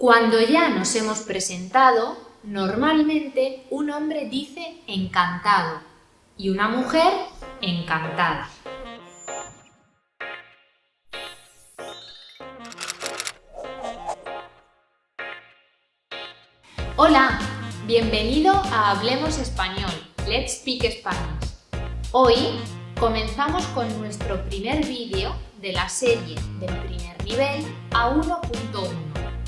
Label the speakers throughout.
Speaker 1: Cuando ya nos hemos presentado, normalmente un hombre dice encantado y una mujer encantada. Hola, bienvenido a Hablemos Español, Let's Speak Spanish. Hoy comenzamos con nuestro primer vídeo de la serie del primer nivel a 1.1,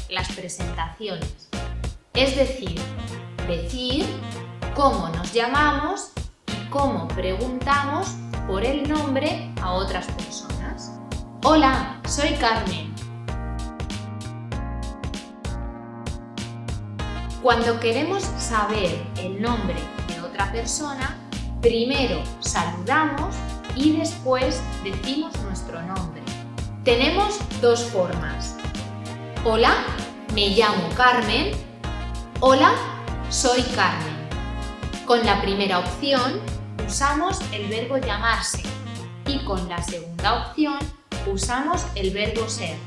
Speaker 1: las presentaciones. Es decir, decir cómo nos llamamos y cómo preguntamos por el nombre a otras personas. Hola, soy Carmen. Cuando queremos saber el nombre de otra persona, primero saludamos y después decimos nuestro nombre. Tenemos dos formas. Hola, me llamo Carmen. Hola, soy Carmen. Con la primera opción usamos el verbo llamarse y con la segunda opción usamos el verbo ser.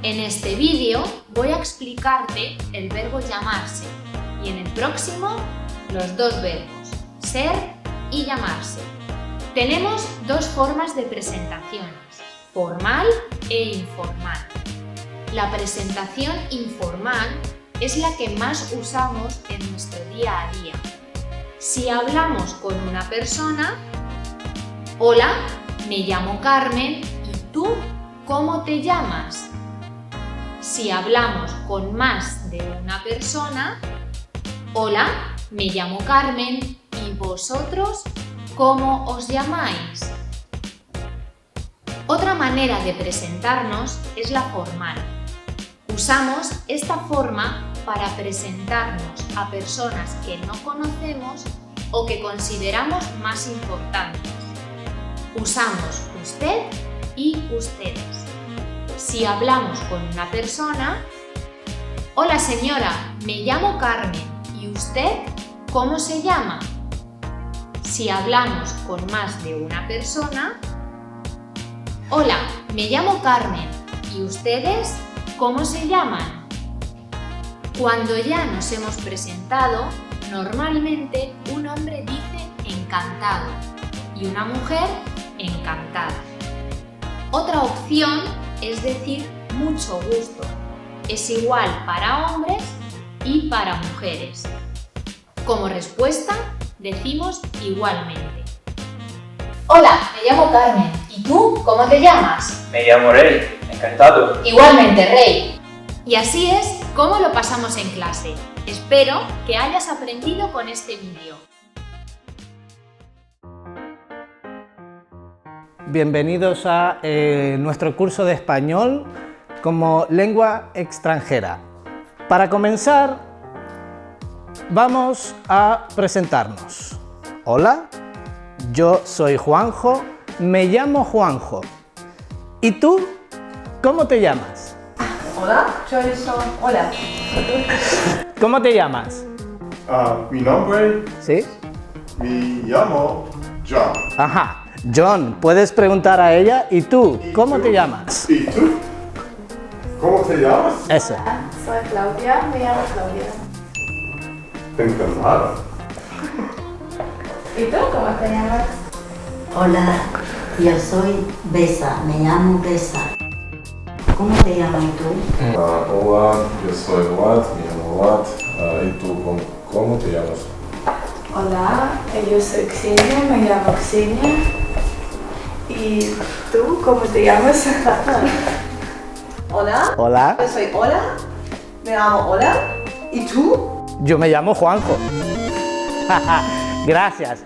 Speaker 1: En este vídeo voy a explicarte el verbo llamarse y en el próximo los dos verbos, ser y llamarse. Tenemos dos formas de presentaciones, formal e informal. La presentación informal es la que más usamos en nuestro día a día. Si hablamos con una persona, hola, me llamo Carmen, ¿y tú cómo te llamas? Si hablamos con más de una persona, hola, me llamo Carmen, ¿y vosotros cómo os llamáis? Otra manera de presentarnos es la formal. Usamos esta forma para presentarnos a personas que no conocemos o que consideramos más importantes. Usamos usted y ustedes. Si hablamos con una persona, hola señora, me llamo Carmen, ¿y usted cómo se llama? Si hablamos con más de una persona, hola, me llamo Carmen, ¿y ustedes cómo se llaman? Cuando ya nos hemos presentado, normalmente un hombre dice encantado y una mujer encantada. Otra opción es decir mucho gusto. Es igual para hombres y para mujeres. Como respuesta, decimos igualmente. Hola, me llamo Carmen. ¿Y tú cómo te llamas?
Speaker 2: Me llamo Rey, encantado.
Speaker 1: Igualmente, Rey. Y así es como lo pasamos en clase. Espero que hayas aprendido con este vídeo.
Speaker 3: Bienvenidos a nuestro curso de español como lengua extranjera. Para comenzar, vamos a presentarnos. Hola, yo soy Juanjo, me llamo Juanjo. ¿Y tú, cómo te llamas?
Speaker 4: Hola, yo soy... Hola.
Speaker 3: ¿Cómo te llamas?
Speaker 5: Mi nombre,
Speaker 3: ¿Sí?
Speaker 5: me llamo John.
Speaker 3: Ajá. John, puedes preguntar a ella, ¿y tú, cómo te llamas?
Speaker 5: ¿Y tú? ¿Cómo te llamas?
Speaker 3: Eso.
Speaker 4: Soy Claudia, me llamo Claudia.
Speaker 5: Encantado.
Speaker 4: ¿Y tú cómo te llamas?
Speaker 6: Hola, yo soy Besa, me llamo Besa. ¿Cómo te llamas tú?
Speaker 7: Hola, yo soy Vlad, me llamo Vlad. ¿Y tú cómo te llamas?
Speaker 4: Hola, yo soy Xenia, me llamo Xenia. ¿Y tú cómo te llamas?
Speaker 8: Hola,
Speaker 3: Hola,
Speaker 8: yo soy Hola, me llamo Hola. ¿Y tú?
Speaker 3: yo me llamo Juanjo. Gracias.